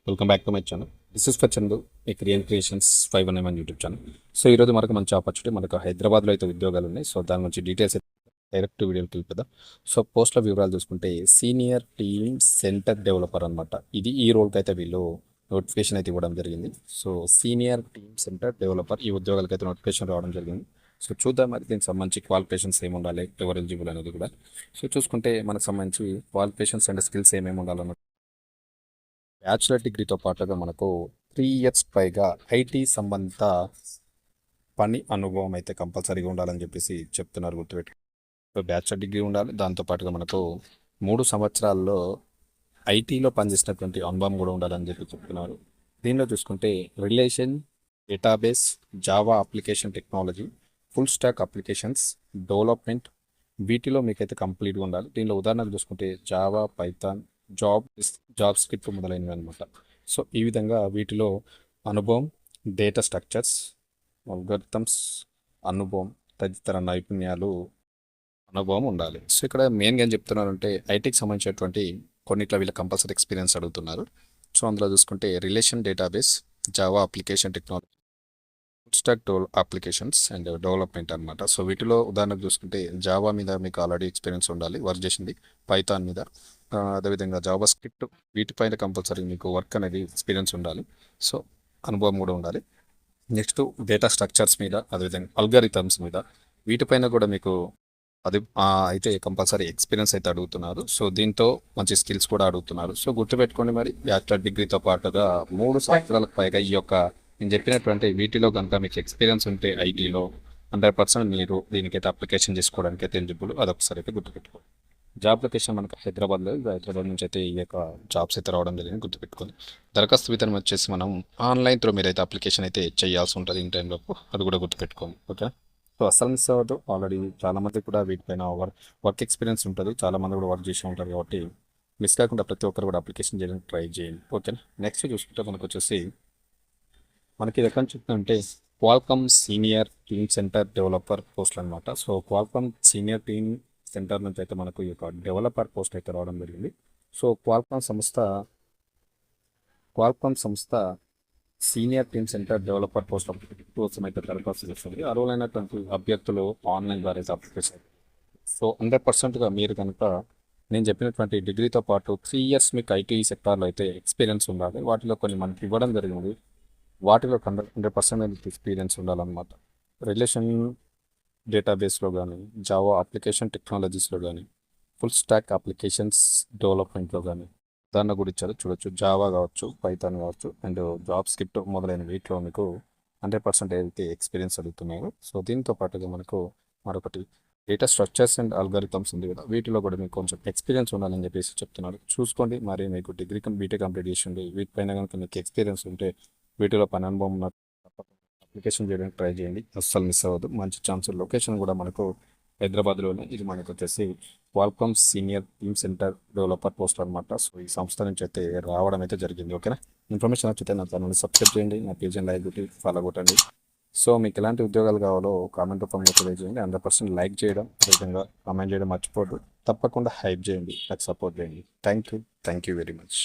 Welcome back to my channel. This is for Chandu, me creations 519 YouTube channel. So ఈరోజు మనకు మంచి opportunity, మనకు హైదరాబాద్లో అయితే ఉద్యోగాలు ఉన్నాయి. సో దాని గురించి డీటెయిల్స్ అయితే డైరెక్ట్ వీడియోకి వెళ్ళిపోదాం. సో పోస్ట్ల వివరాలు చూసుకుంటే సీనియర్ టీమ్ సెంటర్ డెవలపర్ అనమాట. ఈ రోల్కి అయితే వీళ్ళు నోటిఫికేషన్ అయితే ఇవ్వడం జరిగింది. So senior team centre developer ఈ ఉద్యోగాలకి అయితే నోటిఫికేషన్ రావడం జరిగింది. సో చూద్దాం మరి దీనికి సంబంధించి క్వాలిఫికేషన్స్ ఏమి ఉండాలి, ఎవరు ఎలిజిబుల్ అనేది కూడా. సో చూసుకుంటే మనకు సంబంధించి క్వాలిఫికేషన్స్ అండ్ స్కిల్స్ ఏమేమి ఉండాలన్నమాట. బ్యాచులర్ డిగ్రీతో పాటుగా మనకు 3 ఇయర్స్ పైగా ఐటీ సంబంధిత పని అనుభవం అయితే కంపల్సరీగా ఉండాలని చెప్పేసి చెప్తున్నారు. గుర్తుపెట్టు, బ్యాచులర్ డిగ్రీ ఉండాలి. దాంతోపాటుగా మనకు 3 సంవత్సరాల్లో ఐటీలో పనిచేసినటువంటి అనుభవం కూడా ఉండాలని చెప్పి చెప్తున్నారు. దీనిలో చూసుకుంటే relation database, Java application technology, full stock applications development, వీటిలో మీకైతే కంప్లీట్గా ఉండాలి. దీనిలో ఉదాహరణకు చూసుకుంటే జావా, పైథాన్, జాబ్ స్క్రిప్ట్ మొదలైనవి అనమాట. సో ఈ విధంగా వీటిలో అనుభవం, డేటా స్ట్రక్చర్స్, అల్గోరిథమ్స్ అనుభవం, తదితర నైపుణ్యాలు అనుభవం ఉండాలి. సో ఇక్కడ మెయిన్గా ఏం చెప్తున్నారంటే ఐటీకి సంబంధించినటువంటి కొన్నిట్లో వీళ్ళ కంపల్సరీ ఎక్స్పీరియన్స్ అడుగుతున్నారు. సో అందులో చూసుకుంటే relation database, Java application technology, full stock applications and development అనమాట. సో వీటిలో ఉదాహరణకు చూసుకుంటే జావా మీద మీకు ఆల్రెడీ ఎక్స్పీరియన్స్ ఉండాలి, వర్క్ చేసింది. పైథాన్ మీద, అదేవిధంగా జావా స్క్రిప్ట్, వీటిపైన కంపల్సరీ మీకు వర్క్ అనేది ఎక్స్పీరియన్స్ ఉండాలి. సో అనుభవం కూడా ఉండాలి. నెక్స్ట్ డేటా స్ట్రక్చర్స్ మీద, అదేవిధంగా అల్గారిథమ్స్ మీద, వీటిపైన కూడా మీకు అది అయితే కంపల్సరీ ఎక్స్పీరియన్స్ అయితే అడుగుతున్నారు. సో దీంతో మంచి స్కిల్స్ కూడా అడుగుతున్నారు. సో గుర్తుపెట్టుకోండి, మరి బ్యాచిలర్ డిగ్రీతో పాటుగా 3 సంవత్సరాలకు పైగా ఈ యొక్క నేను చెప్పినటువంటి వీటిలో కనుక మీకు ఎక్స్పీరియన్స్ ఉంటే ఐటీలో 100% మీరు దీనికైతే అప్లికేషన్ చేసుకోవడానికి అయితే ఎలిజిబుల్. అదొకసారి అయితే గుర్తుపెట్టుకోండి. జాబ్ లొకేషన్ మనకు హైదరాబాద్ నుంచి అయితే ఈ యొక్క జాబ్స్ అయితే రావడం జరిగింది. గుర్తుపెట్టుకోండి. దరఖాస్తు విధానం వచ్చేసి మనం ఆన్లైన్ త్రూ మీరైతే అప్లికేషన్ అయితే చేయాల్సి ఉంటుంది ఇన్ టైంలోపు. అది కూడా గుర్తుపెట్టుకోండి, ఓకే. సో అస్సలు మిస్ అవ్వద్దు. ఆల్రెడీ చాలామంది కూడా వీటిపైన వర్క్ ఎక్స్పీరియన్స్ ఉంటుంది, చాలామంది కూడా వర్క్ చేసి ఉంటారు. కాబట్టి మిస్ కాకుండా ప్రతి ఒక్కరు కూడా అప్లికేషన్ చేయడానికి ట్రై చేయండి, ఓకేనా. నెక్స్ట్ చూసుకుంటే మనకు వచ్చేసి మనకి ఇది ఎక్కడ చెప్తుందంటే Qualcomm senior team centre developer పోస్టులు అనమాట. So Qualcomm senior team centre నుంచి అయితే మనకు ఈ యొక్క డెవలపర్ పోస్ట్ అయితే రావడం జరిగింది. సో క్వాల్కమ్ సంస్థ senior team centre developer post కోసం అయితే దరఖాస్తు చేస్తుంది. అర్హులైనటువంటి అభ్యర్థులు ఆన్లైన్ ద్వారా అయితే అప్లికేషన్. సో 100%గా మీరు కనుక నేను చెప్పినటువంటి డిగ్రీతో పాటు 3 ఇయర్స్ మీకు ఐటీ సెక్టార్లో అయితే ఎక్స్పీరియన్స్ ఉండాలి. వాటిలో కొన్ని మనకి ఇవ్వడం జరిగింది. వాటిలో 100% ఎక్స్పీరియన్స్ ఉండాలన్నమాట. రిలేషన్ డేటాబేస్లో కానీ, జావా అప్లికేషన్ టెక్నాలజీస్లో కానీ, ఫుల్ స్టాక్ అప్లికేషన్స్ డెవలప్మెంట్లో కానీ ఉదాహరణ కూడా ఇచ్చారు, చూడొచ్చు. జావా కావచ్చు, పైథాన్ కావచ్చు, అండ్ జాబ్ స్క్రిప్ట్ మొదలైన వీటిలో మీకు 100% అయితే ఎక్స్పీరియన్స్ అడుగుతున్నారు. సో దీంతో పాటుగా మనకు మరొకటి డేటా స్ట్రక్చర్స్ అండ్ అల్గారిథమ్స్ ఉంది కదా, వీటిలో కూడా మీకు కొంచెం ఎక్స్పీరియన్స్ ఉండాలని చెప్పేసి చెప్తున్నారు. చూసుకోండి, మరి మీకు డిగ్రీ బీటెక్ కంప్లీట్ చేసి ఉండి వీటిపైన కనుక మీకు ఎక్స్పీరియన్స్ ఉంటే, వీటిలో పని అనుభవం ఉన్న అప్లికేషన్ చేయడానికి ట్రై చేయండి. అస్సలు మిస్ అవ్వదు. మంచి ఛాన్స్. లొకేషన్ కూడా మనకు హైదరాబాద్లోనే. ఇది మనకు వచ్చేసి Qualcomm senior team centre developer post అనమాట. సో ఈ సంస్థ నుంచి అయితే రావడం అయితే జరిగింది, ఓకేనా. ఇన్ఫర్మేషన్ వచ్చితే నా ఛానల్ని సబ్స్క్రైబ్ చేయండి, నా పేజ్ని లైక్ కొట్టి ఫాలో కొట్టండి. సో మీకు ఎలాంటి ఉద్యోగాలు కావాలో కామెంట్ రూపంలో తెలియజేయండి. 100% లైక్ చేయడం, అదేవిధంగా కామెంట్ చేయడం మర్చిపోద్దు. తప్పకుండా హైప్ చేయండి, నాకు సపోర్ట్ చేయండి. Thank you very much.